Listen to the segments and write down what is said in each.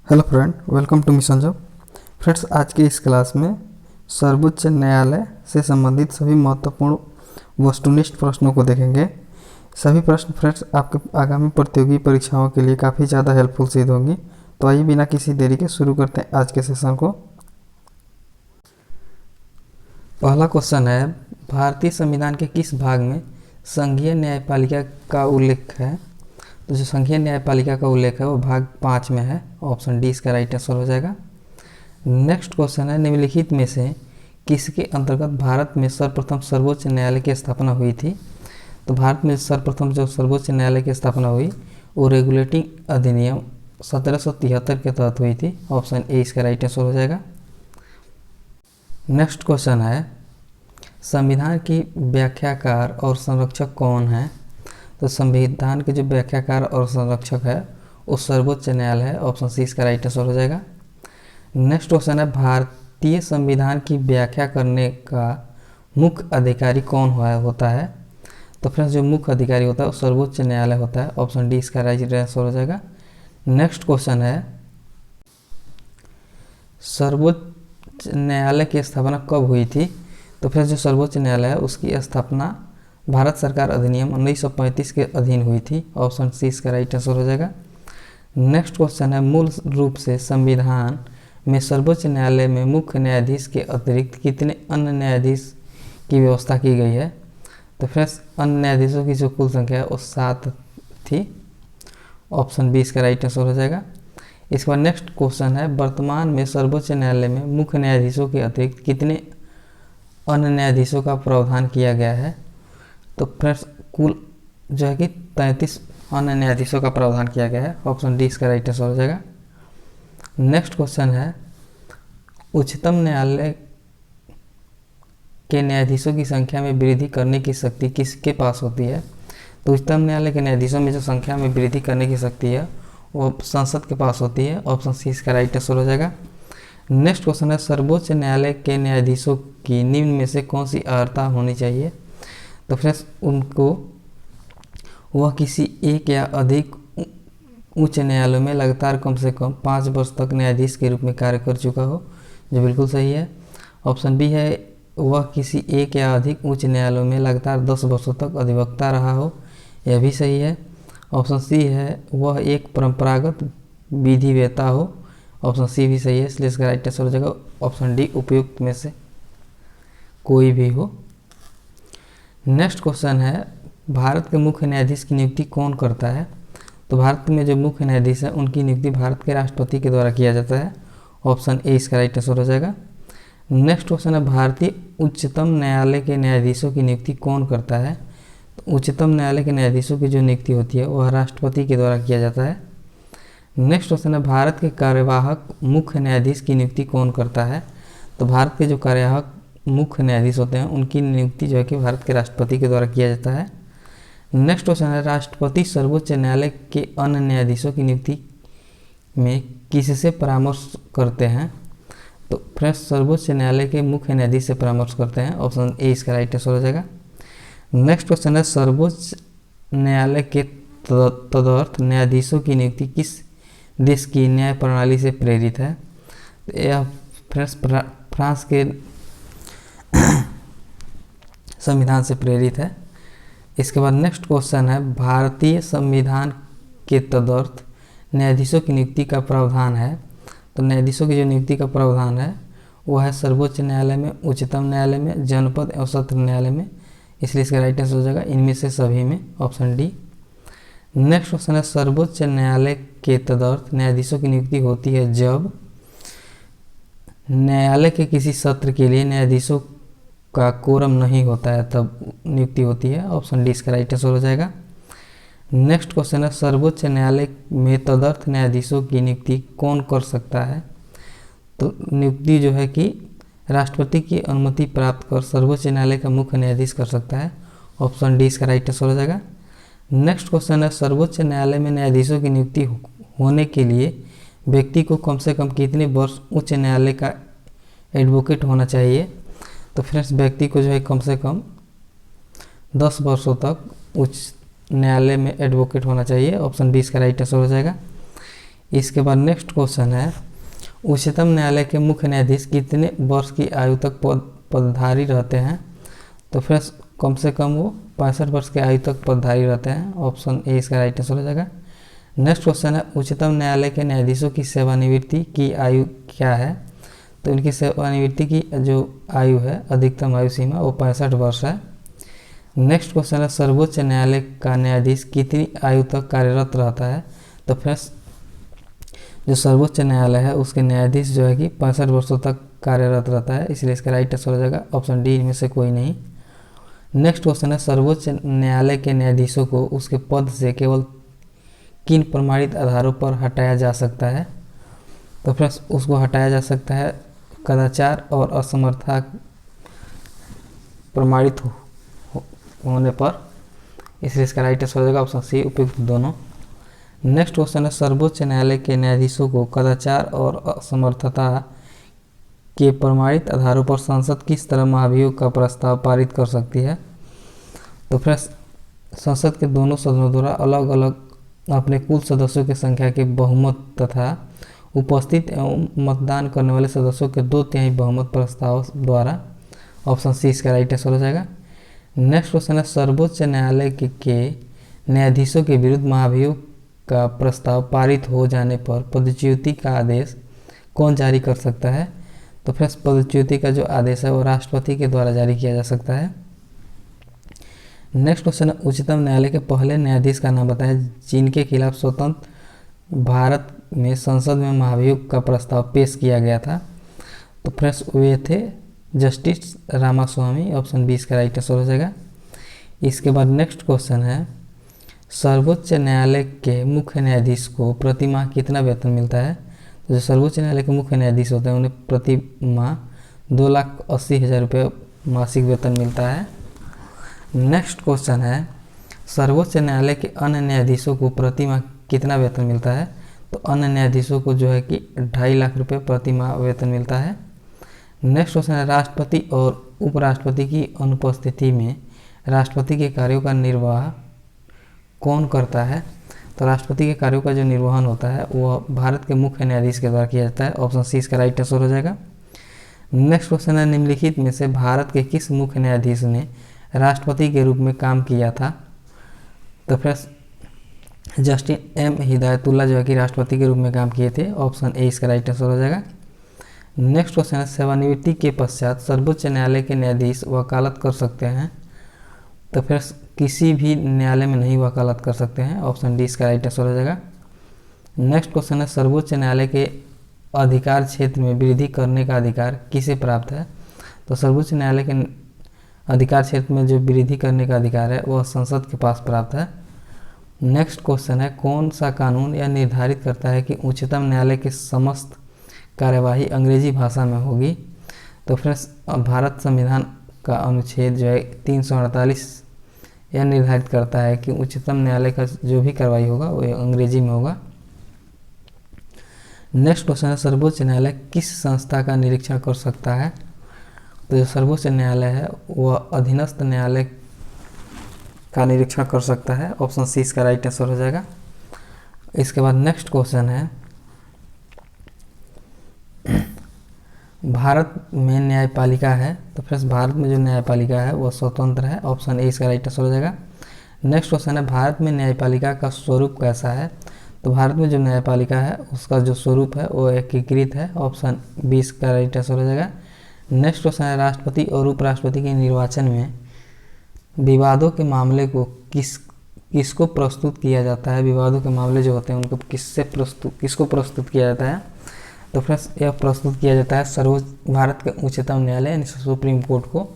Hello friend, welcome to Mission Job. Friends, आज के इस क्लास में सर्वोच्च न्यायालय से संबंधित सभी महत्वपूर्ण वस्तुनिष्ठ प्रश्नों को देखेंगे। सभी प्रश्न फ्रेंड्स आपके आगामी प्रतियोगी परीक्षाओं के लिए काफ़ी ज़्यादा हेल्पफुल सिद्ध होंगी। तो आइए बिना किसी देरी के शुरू करते हैं आज के सेशन को। पहला क्वेश्चन है, भारतीय संविधान के किस भाग में संघीय न्यायपालिका का उल्लेख है? तो जो संघीय न्यायपालिका का उल्लेख है वो भाग 5 में है। ऑप्शन डी इसका राइट आंसर हो जाएगा। नेक्स्ट क्वेश्चन है, निम्नलिखित में से किसके अंतर्गत भारत में सर्वप्रथम सर्वोच्च न्यायालय की स्थापना हुई थी? तो भारत में सर्वप्रथम जो सर्वोच्च न्यायालय की स्थापना हुई वो रेगुलेटिंग अधिनियम 1773 के तहत हुई थी। ऑप्शन ए इसका राइट आंसर हो जाएगा। नेक्स्ट क्वेश्चन है, संविधान की व्याख्याकार और संरक्षक कौन है? तो संविधान के जो व्याख्याकार और संरक्षक है वो सर्वोच्च न्यायालय है। ऑप्शन सी इसका राइट आंसर हो जाएगा। नेक्स्ट क्वेश्चन है, भारतीय संविधान की व्याख्या करने का मुख्य अधिकारी कौन होता है? तो फ्रेंड्स, जो मुख्य अधिकारी होता है वो सर्वोच्च न्यायालय होता है। ऑप्शन डी इसका राइट आंसर हो जाएगा। नेक्स्ट क्वेश्चन है, सर्वोच्च न्यायालय की स्थापना कब हुई थी? तो फ्रेंड्स, जो सर्वोच्च न्यायालय है उसकी स्थापना भारत सरकार अधिनियम 1935 के अधीन हुई थी। ऑप्शन सी इसका राइट आंसर हो जाएगा। नेक्स्ट क्वेश्चन है, मूल रूप से संविधान में सर्वोच्च न्यायालय में मुख्य न्यायाधीश के अतिरिक्त कितने अन्य न्यायाधीश की व्यवस्था की गई है? तो फ्रेंड्स, अन्य न्यायाधीशों की जो कुल संख्या है वो 7 थी। ऑप्शन बी इसका राइट आंसर हो जाएगा। इसके बाद नेक्स्ट क्वेश्चन है, वर्तमान में सर्वोच्च न्यायालय में मुख्य न्यायाधीशों के अतिरिक्त कितने अन्य न्यायाधीशों का प्रावधान किया गया है? तो फ्रेंड्स, कुल जो है कि 33 अन्य न्यायाधीशों का प्रावधान किया गया है। ऑप्शन डी इसका राइट आंसर हो जाएगा। नेक्स्ट क्वेश्चन है, उच्चतम न्यायालय के न्यायाधीशों की संख्या में वृद्धि करने की शक्ति किसके पास होती है? तो उच्चतम न्यायालय के न्यायाधीशों में जो संख्या में वृद्धि करने की शक्ति है वो संसद के पास होती है। ऑप्शन सी इसका राइट आंसर हो जाएगा। नेक्स्ट क्वेश्चन है, सर्वोच्च न्यायालय के न्यायाधीशों की निम्न में से कौन सी अर्हता होनी चाहिए? तो फ्रेंड्स, उनको वह किसी एक या अधिक उच्च न्यायालयों में लगातार कम से कम 5 वर्ष तक न्यायाधीश के रूप में कार्य कर चुका हो, जो बिल्कुल सही है। ऑप्शन बी है, वह किसी एक या अधिक उच्च न्यायालयों में लगातार 10 वर्षों तक अधिवक्ता रहा हो, यह भी सही है। ऑप्शन सी है, वह एक परंपरागत विधिवेत्ता हो। ऑप्शन सी भी सही है, इसलिए इसका राइट आंसर हो जाएगा ऑप्शन डी, उपयुक्त में से कोई भी हो। नेक्स्ट क्वेश्चन है, भारत के मुख्य न्यायाधीश की नियुक्ति कौन करता है? तो भारत में जो मुख्य न्यायाधीश है उनकी नियुक्ति भारत के राष्ट्रपति के द्वारा किया जाता है। ऑप्शन ए इसका राइट आंसर हो जाएगा। नेक्स्ट क्वेश्चन है, भारतीय उच्चतम न्यायालय के न्यायाधीशों की नियुक्ति कौन करता है? तो उच्चतम न्यायालय के न्यायाधीशों की जो नियुक्ति होती है वह राष्ट्रपति के द्वारा किया जाता है। नेक्स्ट क्वेश्चन है, भारत के कार्यवाहक मुख्य न्यायाधीश की नियुक्ति कौन करता है? तो भारत के जो कार्यवाहक मुख्य न्यायाधीश होते हैं उनकी नियुक्ति जो है कि भारत के राष्ट्रपति के द्वारा किया जाता है। नेक्स्ट क्वेश्चन है, राष्ट्रपति सर्वोच्च न्यायालय के अन्य न्यायाधीशों की नियुक्ति में किससे परामर्श करते हैं? तो फ्रेंड्स, सर्वोच्च न्यायालय के मुख्य न्यायाधीश से परामर्श करते हैं। ऑप्शन ए इसका राइट आंसर हो जाएगा। नेक्स्ट क्वेश्चन है, सर्वोच्च न्यायालय के तदर्थ न्यायाधीशों की नियुक्ति किस देश की न्याय प्रणाली से प्रेरित है? तो यह फ्रेंड्स फ्रांस के संविधान से प्रेरित है। इसके बाद नेक्स्ट क्वेश्चन है, भारतीय संविधान के तदर्थ न्यायाधीशों की नियुक्ति का प्रावधान है। तो न्यायाधीशों की जो नियुक्ति का प्रावधान है वो है सर्वोच्च न्यायालय में, उच्चतम न्यायालय में, जनपद एवं सत्र न्यायालय में, इसलिए इसका राइट आंसर हो जाएगा इनमें से सभी में। Option D. नेक्स्ट क्वेश्चन है, सर्वोच्च न्यायालय के तदर्थ न्यायाधीशों की नियुक्ति होती है जब न्यायालय के किसी सत्र के लिए न्यायाधीशों का कोरम नहीं होता है, तब नियुक्ति होती है। ऑप्शन डी इसका राइट आंसर हो जाएगा। नेक्स्ट क्वेश्चन है, सर्वोच्च न्यायालय में तदर्थ न्यायाधीशों की नियुक्ति कौन कर सकता है? तो नियुक्ति जो है कि राष्ट्रपति की अनुमति प्राप्त कर सर्वोच्च न्यायालय का मुख्य न्यायाधीश कर सकता है। ऑप्शन डी इसका राइट आंसर हो जाएगा। नेक्स्ट क्वेश्चन है, सर्वोच्च न्यायालय में न्यायाधीशों की नियुक्ति होने के लिए व्यक्ति को कम से कम कितने वर्ष उच्च न्यायालय का एडवोकेट होना चाहिए? तो फ्रेंड्स, व्यक्ति को जो है कम से कम 10 वर्षों तक उच्च न्यायालय में एडवोकेट होना चाहिए। ऑप्शन बी इसका राइट आंसर हो जाएगा। इसके बाद नेक्स्ट क्वेश्चन है, उच्चतम न्यायालय के मुख्य न्यायाधीश कितने वर्ष की आयु तक पदधारी रहते हैं? तो फ्रेंड्स कम से कम वो 65 वर्ष की आयु तक पदधारी रहते हैं। ऑप्शन ए इसका राइट आंसर हो जाएगा। नेक्स्ट क्वेश्चन है, उच्चतम न्यायालय के न्यायाधीशों की सेवानिवृत्ति की आयु क्या है? तो इनकी सेवानिवृत्ति की जो आयु है, अधिकतम आयु सीमा, वो 65 वर्ष है। नेक्स्ट क्वेश्चन है, सर्वोच्च न्यायालय का न्यायाधीश कितनी आयु तक कार्यरत रहता है? तो फ्रेंड्स जो सर्वोच्च न्यायालय है उसके न्यायाधीश जो है कि 65 वर्षों तक कार्यरत रहता है, इसलिए इसका राइट आंसर हो जाएगा ऑप्शन डी, इनमें से कोई नहीं। नेक्स्ट क्वेश्चन है, सर्वोच्च न्यायालय के न्यायाधीशों को उसके पद से केवल किन प्रमाणित आधारों पर हटाया जा सकता है? तो फ्रेंड्स उसको हटाया जा सकता है कदाचार और असमर्थता प्रमाणित होने पर, इसलिए इसका राइट आंसर हो जाएगा ऑप्शन सी, उपयुक्त दोनों। नेक्स्ट क्वेश्चन है, सर्वोच्च न्यायालय के न्यायाधीशों को कदाचार और असमर्थता के प्रमाणित आधारों पर संसद किस तरह महाभियोग का प्रस्ताव पारित कर सकती है? तो फ्रेंड्स संसद के दोनों सदनों द्वारा अलग अलग अपने कुल सदस्यों की संख्या के बहुमत तथा उपस्थित एवं मतदान करने वाले सदस्यों के 2/3 बहुमत प्रस्ताव द्वारा, ऑप्शन सी इसका राइट आंसर हो जाएगा। नेक्स्ट क्वेश्चन है, सर्वोच्च न्यायालय के न्यायाधीशों के विरुद्ध महाभियोग का प्रस्ताव पारित हो जाने पर पदच्युति का आदेश कौन जारी कर सकता है? तो फ्रेंड्स पदच्युति का जो आदेश है वो राष्ट्रपति के द्वारा जारी किया जा सकता है। नेक्स्ट क्वेश्चन है, उच्चतम न्यायालय के पहले न्यायाधीश का नाम बताएं जिनके खिलाफ स्वतंत्र भारत में संसद में महाभियोग का प्रस्ताव पेश किया गया था? तो फ्रेंड्स वे थे जस्टिस रामास्वामी, ऑप्शन बी इसका राइट आंसर हो जाएगा। इसके बाद नेक्स्ट क्वेश्चन है, सर्वोच्च न्यायालय के मुख्य न्यायाधीश को प्रति माह कितना वेतन मिलता है? तो जो सर्वोच्च न्यायालय के मुख्य न्यायाधीश होते हैं उन्हें प्रति माह 2,80,000 रुपये मासिक वेतन मिलता है। नेक्स्ट क्वेश्चन है, सर्वोच्च न्यायालय के अन्य न्यायाधीशों को प्रति माह कितना वेतन मिलता है? तो अन्य न्यायाधीशों को जो है कि 2.5 लाख रुपये प्रति माह वेतन मिलता है। नेक्स्ट क्वेश्चन है, राष्ट्रपति और उपराष्ट्रपति की अनुपस्थिति में राष्ट्रपति के कार्यों का निर्वाह कौन करता है? तो राष्ट्रपति के कार्यों का जो निर्वहन होता है वह भारत के मुख्य न्यायाधीश के द्वारा किया जाता है, ऑप्शन सी इसका राइट आंसर हो जाएगा। नेक्स्ट क्वेश्चन है, निम्नलिखित में से भारत के किस मुख्य न्यायाधीश ने राष्ट्रपति के रूप में काम किया था? तो फ्रेंड्स जस्टिस एम हिदायतुल्ला जो है कि राष्ट्रपति के रूप में काम किए थे, ऑप्शन ए इसका राइट आंसर हो जाएगा। नेक्स्ट क्वेश्चन है, सेवानिवृत्ति के पश्चात सर्वोच्च न्यायालय के न्यायाधीश वकालत कर सकते हैं? तो फिर किसी भी न्यायालय में नहीं वकालत कर सकते हैं, ऑप्शन डी इसका राइट आंसर हो जाएगा। नेक्स्ट क्वेश्चन है, सर्वोच्च न्यायालय के अधिकार क्षेत्र में वृद्धि करने का अधिकार किसे प्राप्त है? तो सर्वोच्च न्यायालय के अधिकार क्षेत्र में जो वृद्धि करने का अधिकार है वह संसद के पास प्राप्त है। नेक्स्ट क्वेश्चन है, कौन सा कानून यह निर्धारित करता है कि उच्चतम न्यायालय की समस्त कार्यवाही अंग्रेजी भाषा में होगी? तो फ्रेंड्स भारत संविधान का अनुच्छेद जो है 348 यह निर्धारित करता है कि उच्चतम न्यायालय का जो भी कार्रवाई होगा वो अंग्रेजी में होगा। नेक्स्ट क्वेश्चन है, सर्वोच्च न्यायालय किस संस्था का निरीक्षण कर सकता है? तो जो सर्वोच्च न्यायालय है वह अधीनस्थ न्यायालय का निरीक्षण कर सकता है, ऑप्शन सी इसका राइट आंसर हो जाएगा। इसके बाद नेक्स्ट क्वेश्चन है, भारत में न्यायपालिका है, तो फ्रेंड्स भारत में जो न्यायपालिका है वह स्वतंत्र है, ऑप्शन ए इसका राइट आंसर हो जाएगा। नेक्स्ट क्वेश्चन है, भारत में न्यायपालिका का स्वरूप कैसा है? तो भारत में जो न्यायपालिका है उसका जो स्वरूप है वो एकीकृत है, ऑप्शन बी इसका राइट आंसर हो जाएगा। नेक्स्ट क्वेश्चन है, राष्ट्रपति और उपराष्ट्रपति के निर्वाचन में विवादों के मामले को किसको प्रस्तुत किया जाता है? विवादों के मामले जो होते हैं उनको किसको प्रस्तुत किया जाता है? तो फ्रेंड्स यह प्रस्तुत किया जाता है भारत के उच्चतम न्यायालय यानी सुप्रीम कोर्ट को।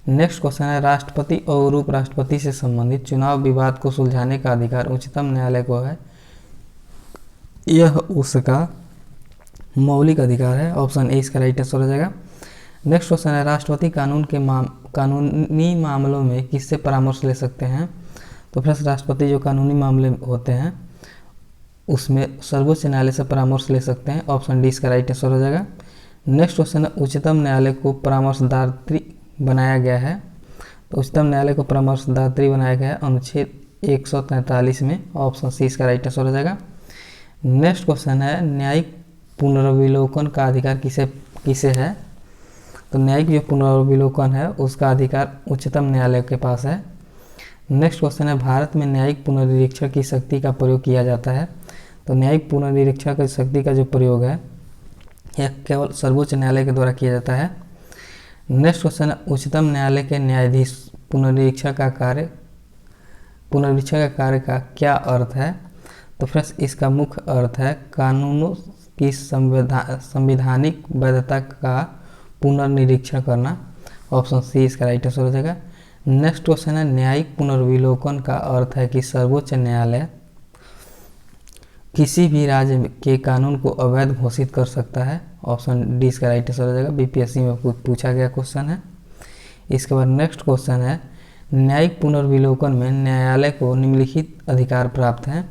नेक्स्ट क्वेश्चन है, राष्ट्रपति और उपराष्ट्रपति से संबंधित चुनाव विवाद को सुलझाने का अधिकार उच्चतम न्यायालय को है, यह उसका मौलिक अधिकार है, ऑप्शन ए इसका राइट आंसर हो जाएगा। नेक्स्ट क्वेश्चन है, राष्ट्रपति कानूनी मामलों में किससे परामर्श ले सकते हैं? तो फ्रेंड्स राष्ट्रपति जो कानूनी मामले होते हैं उसमें सर्वोच्च न्यायालय से परामर्श ले सकते हैं, ऑप्शन डी इसका राइट आंसर हो जाएगा। नेक्स्ट क्वेश्चन है, उच्चतम न्यायालय को परामर्शदात्री बनाया गया है, तो उच्चतम न्यायालय को परामर्शदात्री बनाया गया है अनुच्छेद 143 में, ऑप्शन सी इसका राइट आंसर हो जाएगा। नेक्स्ट क्वेश्चन है न्यायिक पुनर्विलोकन का अधिकार किसे किसे है। तो न्यायिक जो पुनर्विलोकन है उसका अधिकार उच्चतम न्यायालय के पास है। नेक्स्ट क्वेश्चन है भारत में न्यायिक पुनर्निरीक्षण की शक्ति का प्रयोग किया जाता है। तो न्यायिक पुनर्निरीक्षण की शक्ति का जो प्रयोग है यह केवल सर्वोच्च न्यायालय के द्वारा किया जाता है। नेक्स्ट क्वेश्चन है उच्चतम न्यायालय के न्यायाधीश पुनर्निरीक्षण का कार्य का क्या अर्थ है। तो फ्रेंड्स इसका मुख्य अर्थ है कानूनों की संवैधानिक वैधता का पुनर्निरीक्षण करना। ऑप्शन सी इसका राइट आंसर हो जाएगा। नेक्स्ट क्वेश्चन है न्यायिक पुनर्विलोकन का अर्थ है कि सर्वोच्च न्यायालय किसी भी राज्य के कानून को अवैध घोषित कर सकता है। ऑप्शन डी इसका राइट आंसर हो जाएगा। बीपीएससी में पूछा गया क्वेश्चन है। इसके बाद नेक्स्ट क्वेश्चन है न्यायिक पुनर्विलोकन में न्यायालय को निम्नलिखित अधिकार प्राप्त हैं।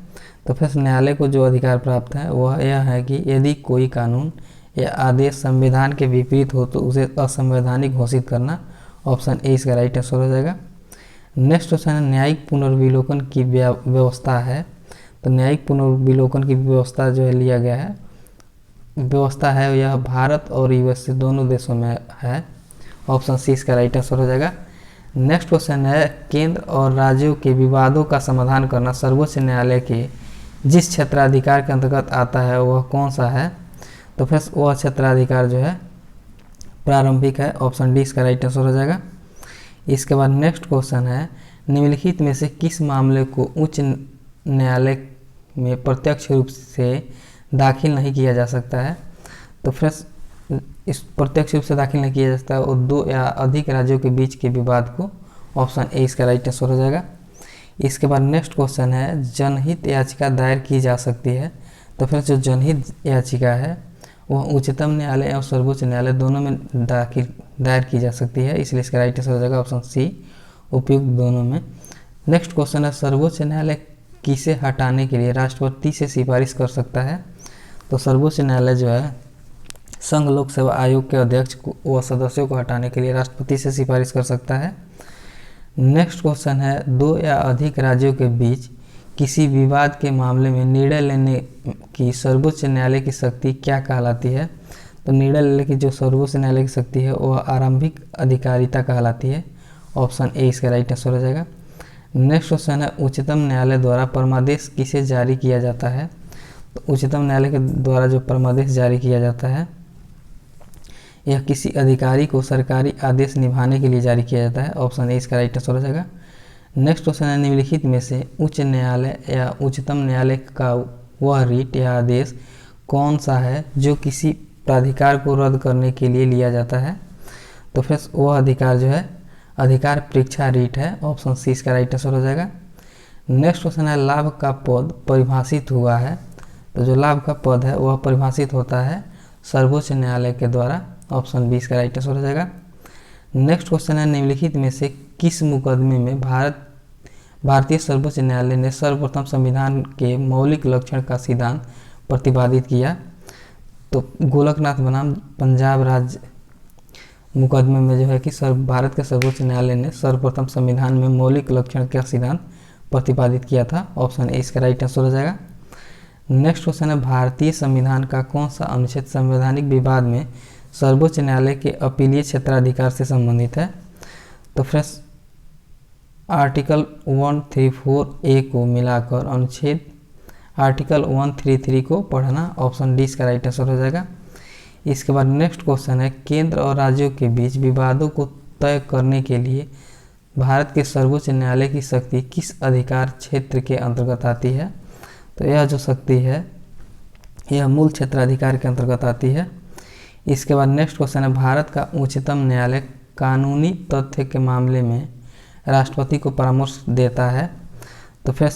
तो फिर न्यायालय को जो अधिकार प्राप्त है वह यह है कि यदि कोई कानून या आदेश संविधान के विपरीत हो तो उसे असंवैधानिक घोषित करना। ऑप्शन ए इसका राइट आंसर हो जाएगा। नेक्स्ट क्वेश्चन है न्यायिक पुनर्विलोकन की व्यवस्था है। तो न्यायिक पुनर्विलोकन की व्यवस्था जो है लिया गया है व्यवस्था है यह भारत और यूएसए दोनों देशों में है। ऑप्शन सी इसका राइट आंसर हो जाएगा। नेक्स्ट क्वेश्चन है केंद्र और राज्यों के विवादों का समाधान करना सर्वोच्च न्यायालय के जिस क्षेत्राधिकार के अंतर्गत आता है वह कौन सा है। तो फिर वह क्षेत्राधिकार जो है प्रारंभिक है। ऑप्शन डी इसका राइट आंसर हो जाएगा। इसके बाद नेक्स्ट क्वेश्चन है निम्नलिखित में से किस मामले को उच्च न्यायालय में प्रत्यक्ष रूप से दाखिल नहीं किया जा सकता है। तो फिर इस प्रत्यक्ष रूप से दाखिल नहीं किया जा सकता है और दो या अधिक राज्यों के बीच के विवाद को। ऑप्शन ए इसका राइट आंसर हो जाएगा। इसके बाद नेक्स्ट क्वेश्चन है जनहित याचिका दायर की जा सकती है। तो फिर जो जनहित याचिका है वह उच्चतम न्यायालय और सर्वोच्च न्यायालय दोनों में दायर की जा सकती है, इसलिए इसका राइट आंसर हो जाएगा ऑप्शन सी उपयुक्त दोनों में। नेक्स्ट क्वेश्चन है सर्वोच्च न्यायालय किसे हटाने के लिए राष्ट्रपति से सिफारिश कर सकता है। तो सर्वोच्च न्यायालय जो है संघ लोक सेवा आयोग के अध्यक्ष व सदस्यों को हटाने के लिए राष्ट्रपति से सिफारिश कर सकता है। नेक्स्ट क्वेश्चन है दो या अधिक राज्यों के बीच किसी विवाद के मामले में निर्णय लेने की सर्वोच्च न्यायालय की शक्ति क्या कहलाती है। तो निर्णय लेने की जो सर्वोच्च न्यायालय की शक्ति है वह आरंभिक अधिकारिता कहलाती है। ऑप्शन ए इसका राइट आंसर हो जाएगा। नेक्स्ट क्वेश्चन है उच्चतम न्यायालय द्वारा परमादेश किसे जारी किया जाता है। तो उच्चतम न्यायालय के द्वारा जो परमादेश जारी किया जाता है यह किसी अधिकारी को सरकारी आदेश निभाने के लिए जारी किया जाता है। ऑप्शन ए इसका राइट आंसर हो जाएगा। नेक्स्ट क्वेश्चन है निम्नलिखित में से उच्च न्यायालय या उच्चतम न्यायालय का वह रीट या आदेश कौन सा है जो किसी प्राधिकार को रद्द करने के लिए लिया जाता है। तो फिर वह अधिकार जो है अधिकार परीक्षा रीट है। ऑप्शन सी इसका राइट आंसर हो जाएगा। नेक्स्ट क्वेश्चन है लाभ का पद परिभाषित हुआ है। तो जो लाभ का पद है वह परिभाषित होता है सर्वोच्च न्यायालय के द्वारा। ऑप्शन बी इसका राइट आंसर हो जाएगा। नेक्स्ट क्वेश्चन है निम्नलिखित में से किस मुकदमे में भारतीय सर्वोच्च न्यायालय ने सर्वप्रथम संविधान के मौलिक लक्षण का सिद्धांत प्रतिपादित किया। तो गोलकनाथ बनाम पंजाब राज्य मुकदमे में जो है कि भारत के सर्वोच्च न्यायालय ने सर्वप्रथम संविधान में मौलिक लक्षण का सिद्धांत प्रतिपादित किया था। ऑप्शन ए इसका राइट आंसर हो जाएगा। नेक्स्ट क्वेश्चन है भारतीय संविधान का कौन सा अनुच्छेद संवैधानिक विवाद में सर्वोच्च न्यायालय के अपीलीय क्षेत्राधिकार से संबंधित है। तो फ्रेंड्स आर्टिकल 134A को मिलाकर अनुच्छेद आर्टिकल 133 को पढ़ना। ऑप्शन डी इसका राइट आंसर हो जाएगा। इसके बाद नेक्स्ट क्वेश्चन है केंद्र और राज्यों के बीच विवादों को तय करने के लिए भारत के सर्वोच्च न्यायालय की शक्ति किस अधिकार क्षेत्र के अंतर्गत आती है। तो यह जो शक्ति है यह मूल क्षेत्राधिकार के अंतर्गत आती है। इसके बाद नेक्स्ट क्वेश्चन है भारत का उच्चतम न्यायालय कानूनी तथ्य के मामले में राष्ट्रपति को परामर्श देता है। तो फिर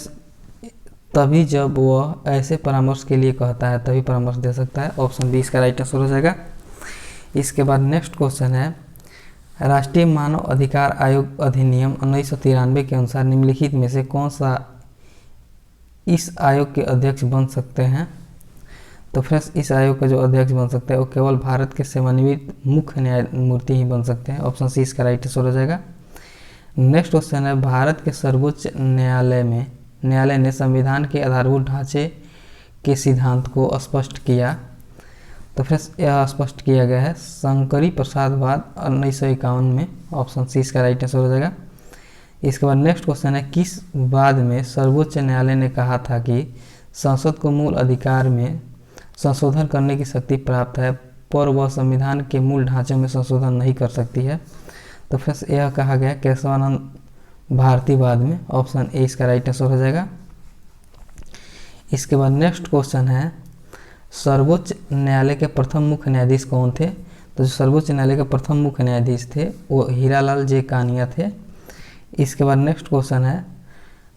तभी जब वह ऐसे परामर्श के लिए कहता है तभी परामर्श दे सकता है। ऑप्शन बी इसका राइट आंसर हो जाएगा। इसके बाद नेक्स्ट क्वेश्चन है राष्ट्रीय मानव अधिकार आयोग अधिनियम 1993 के अनुसार निम्नलिखित में से कौन सा इस आयोग के अध्यक्ष बन सकते हैं। तो फ्रेंड्स इस आयोग का जो अध्यक्ष बन सकता है वो केवल भारत के सेवानिवृत्त मुख्य न्यायमूर्ति ही बन सकते हैं। ऑप्शन सी इसका राइट आंसर हो जाएगा। नेक्स्ट क्वेश्चन है भारत के सर्वोच्च न्यायालय ने संविधान के आधारभूत ढांचे के सिद्धांत को स्पष्ट किया? तो फिर यह स्पष्ट किया गया है शंकरी प्रसाद वाद 1951 में। ऑप्शन सी इसका राइट आंसर हो जाएगा। इसके बाद नेक्स्ट क्वेश्चन है, किस वाद में सर्वोच्च न्यायालय ने कहा था कि संसद को मूल अधिकार में संशोधन करने की शक्ति प्राप्त है, पर वह संविधान के मूल ढांचे में संशोधन नहीं कर सकती है? तो फिर यह कहा गया केशवानंद भारतीवाद में। ऑप्शन ए इसका राइट आंसर हो जाएगा। इसके बाद नेक्स्ट क्वेश्चन है, सर्वोच्च न्यायालय के प्रथम मुख्य न्यायाधीश कौन थे? तो जो सर्वोच्च न्यायालय के प्रथम मुख्य न्यायाधीश थे वो हीरालाल जे कानिया थे। इसके बाद नेक्स्ट क्वेश्चन है,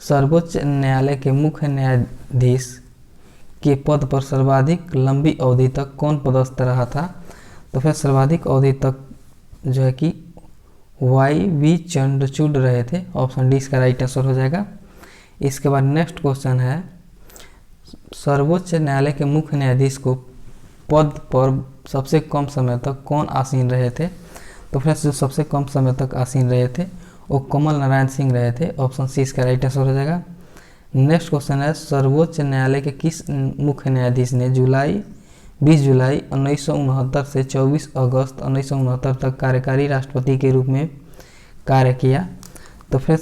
सर्वोच्च न्यायालय के मुख्य न्यायाधीश के पद पर सर्वाधिक लंबी अवधि तक कौन पदस्थ रहा था? तो फिर सर्वाधिक अवधि तक जो है कि YV चंद्रचूड़ रहे थे। ऑप्शन डी इसका राइट आंसर हो जाएगा। इसके बाद नेक्स्ट क्वेश्चन है, सर्वोच्च न्यायालय के मुख्य न्यायाधीश को पद पर सबसे कम समय तक कौन आसीन रहे थे? तो फिर जो सबसे कम समय तक आसीन रहे थे वो कमल नारायण सिंह रहे थे। ऑप्शन सी इसका राइट आंसर हो जाएगा। नेक्स्ट क्वेश्चन है, सर्वोच्च न्यायालय के किस मुख्य न्यायाधीश ने 20 जुलाई 1969 से 24 अगस्त 1969 तक कार्यकारी राष्ट्रपति के रूप में कार्य किया? तो फिर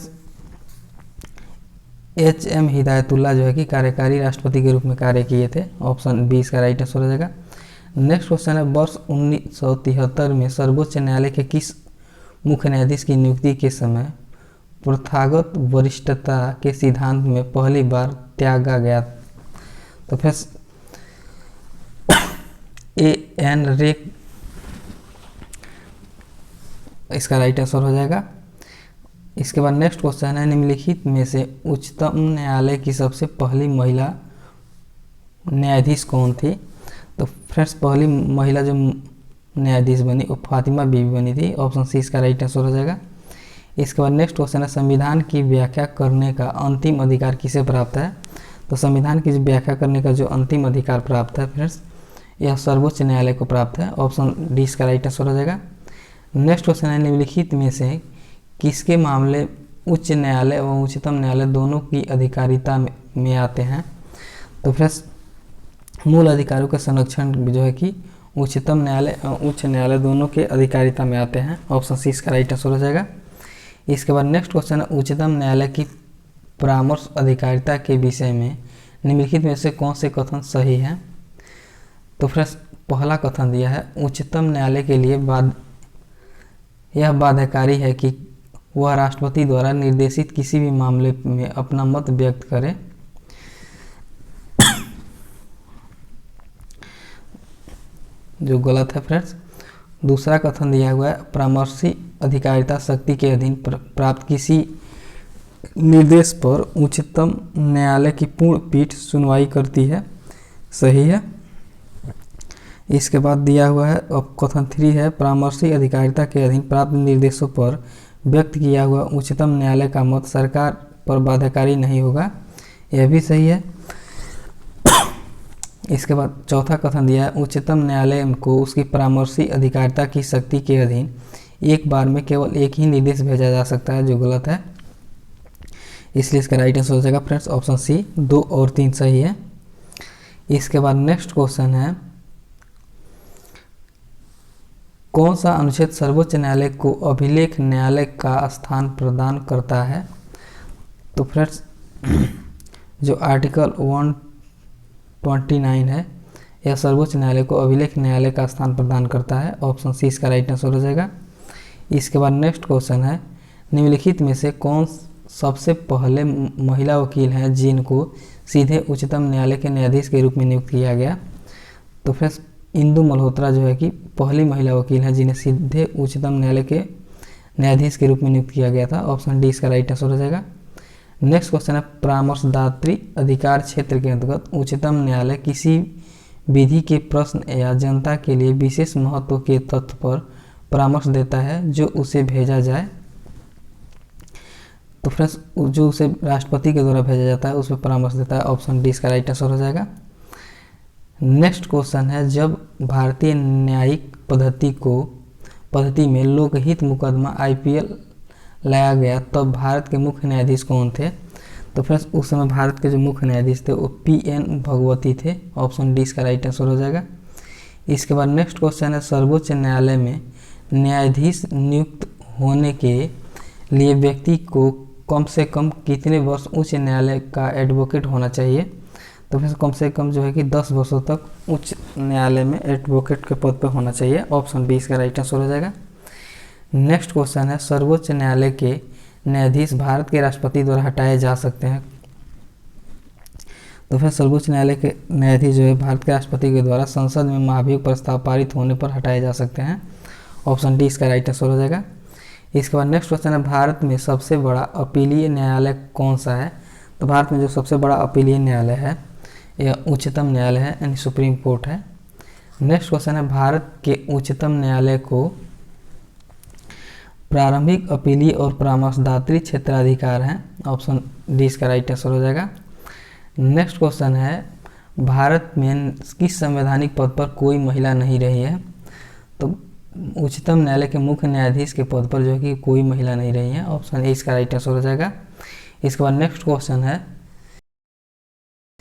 HM हिदायतुल्ला जो है कि कार्यकारी राष्ट्रपति के रूप में कार्य किए थे। ऑप्शन बी इसका राइट आंसर हो जाएगा। नेक्स्ट क्वेश्चन है, वर्ष 1973 में सर्वोच्च न्यायालय के किस मुख्य न्यायाधीश की नियुक्ति के समय प्रथागत वरिष्ठता के सिद्धांत में पहली बार त्यागा गया? तो फिर AN रे इसका राइट आंसर हो जाएगा। इसके बाद नेक्स्ट क्वेश्चन है, निम्नलिखित में से उच्चतम न्यायालय की सबसे पहली महिला न्यायाधीश कौन थी? तो फ्रेंड्स पहली महिला जो न्यायाधीश बनी वो फातिमा बीबी बनी थी। ऑप्शन सी इसका राइट आंसर हो जाएगा। इसके बाद नेक्स्ट क्वेश्चन है, संविधान की व्याख्या करने का अंतिम अधिकार किसे प्राप्त है? तो संविधान की व्याख्या करने का जो अंतिम अधिकार प्राप्त है फ्रेंड्स यह सर्वोच्च न्यायालय को प्राप्त है। ऑप्शन डी इसका राइट आंसर हो जाएगा। नेक्स्ट क्वेश्चन है, निम्नलिखित में से किसके मामले उच्च न्यायालय एवं उच्चतम न्यायालय दोनों की अधिकारिता में आते हैं? तो फ्रेंड्स मूल अधिकारों के संरक्षण जो है कि उच्चतम न्यायालय एवं उच्च न्यायालय दोनों के अधिकारिता में आते हैं। ऑप्शन सी इसका राइट आंसर हो जाएगा। इसके बाद नेक्स्ट क्वेश्चन है, उच्चतम न्यायालय की परामर्श अधिकारिता के विषय में निम्नलिखित में से कौन से कथन सही है? तो फ्रेंड्स पहला कथन दिया है, उच्चतम न्यायालय के लिए यह बाध्यकारी है कि वह राष्ट्रपति द्वारा निर्देशित किसी भी मामले में अपना मत व्यक्त करे। जो गलत है फ्रेंड्स। दूसरा कथन दिया हुआ है, परामर्शी अधिकारिता शक्ति के अधीन प्राप्त किसी निर्देश पर उच्चतम न्यायालय की पूर्ण पीठ सुनवाई करती है। सही है। इसके बाद दिया हुआ है अब कथन 3 है, परामर्शी अधिकारिता के अधीन प्राप्त निर्देशों पर व्यक्त किया हुआ उच्चतम न्यायालय का मत सरकार पर बाध्यकारी नहीं होगा। यह भी सही है। इसके बाद चौथा कथन दिया है, उच्चतम न्यायालय को उसकी परामर्शी अधिकारिता की शक्ति के अधीन एक बार में केवल एक ही निर्देश भेजा जा सकता है। जो गलत है, इसलिए इसका राइट आंसर हो जाएगा फ्रेंड्स ऑप्शन सी। 2 और 3 सही है। इसके बाद नेक्स्ट क्वेश्चन है, कौन सा अनुच्छेद सर्वोच्च न्यायालय को अभिलेख न्यायालय का स्थान प्रदान करता है? तो फ्रेंड्स जो आर्टिकल 129 है यह सर्वोच्च न्यायालय को अभिलेख न्यायालय का स्थान प्रदान करता है। ऑप्शन सी इसका राइट आंसर हो जाएगा। इसके बाद नेक्स्ट क्वेश्चन है, निम्नलिखित में से कौन सबसे पहले महिला वकील हैं जिनको सीधे उच्चतम न्यायालय के न्यायाधीश के रूप में नियुक्त किया गया? तो फ्रेंड्स इंदु मल्होत्रा जो है कि पहली महिला वकील है जिन्हें सीधे उच्चतम न्यायालय के न्यायाधीश के रूप में नियुक्त किया गया था। ऑप्शन डी इसका राइट आंसर हो जाएगा। नेक्स्ट क्वेश्चन है, परामर्शदात्री अधिकार क्षेत्र के अंतर्गत उच्चतम न्यायालय किसी विधि के प्रश्न या जनता के लिए विशेष महत्व के तथ्य पर परामर्श देता है जो उसे भेजा जाए? तो फ्रेंड्स जो उसे राष्ट्रपति के द्वारा भेजा जाता है उस पर परामर्श देता है। ऑप्शन डी इसका राइट आंसर हो जाएगा। नेक्स्ट क्वेश्चन है, जब भारतीय न्यायिक पद्धति में लोकहित मुकदमा IPL लाया गया तब भारत के मुख्य न्यायाधीश कौन थे? तो फ्रेंड्स उस समय भारत के जो मुख्य न्यायाधीश थे वो PN भगवती थे। ऑप्शन डी इसका राइट आंसर हो जाएगा। इसके बाद नेक्स्ट क्वेश्चन है, सर्वोच्च न्यायालय में न्यायाधीश नियुक्त होने के लिए व्यक्ति को कम से कम कितने वर्ष उच्च न्यायालय का एडवोकेट होना चाहिए? तो फिर कम से कम जो है कि 10 वर्षों तक उच्च न्यायालय में एडवोकेट के पद पर होना चाहिए। ऑप्शन बी इसका राइट आंसर हो जाएगा। नेक्स्ट क्वेश्चन है, सर्वोच्च न्यायालय के न्यायाधीश भारत के राष्ट्रपति द्वारा हटाए जा सकते हैं? तो फिर सर्वोच्च न्यायालय के न्यायाधीश जो है भारत के राष्ट्रपति के द्वारा संसद में महाभियोग प्रस्ताव पारित होने पर हटाए जा सकते हैं। ऑप्शन डी इसका राइट आंसर हो जाएगा। इसके बाद नेक्स्ट क्वेश्चन है, भारत में सबसे बड़ा अपीलीय न्यायालय कौन सा है? तो भारत में जो सबसे बड़ा अपीलीय न्यायालय है यह उच्चतम न्यायालय है, यानी सुप्रीम कोर्ट है। नेक्स्ट क्वेश्चन है, भारत के उच्चतम न्यायालय को प्रारंभिक अपीलीय और परामर्शदात्री क्षेत्राधिकार है। ऑप्शन डी इसका राइट आंसर हो जाएगा। नेक्स्ट क्वेश्चन है, भारत में किस संवैधानिक पद पर कोई महिला नहीं रही है? तो उच्चतम न्यायालय के मुख्य न्यायाधीश के पद पर जो है कि कोई महिला नहीं रही है। ऑप्शन ए इसका राइट आंसर हो जाएगा। इसके बाद नेक्स्ट क्वेश्चन है,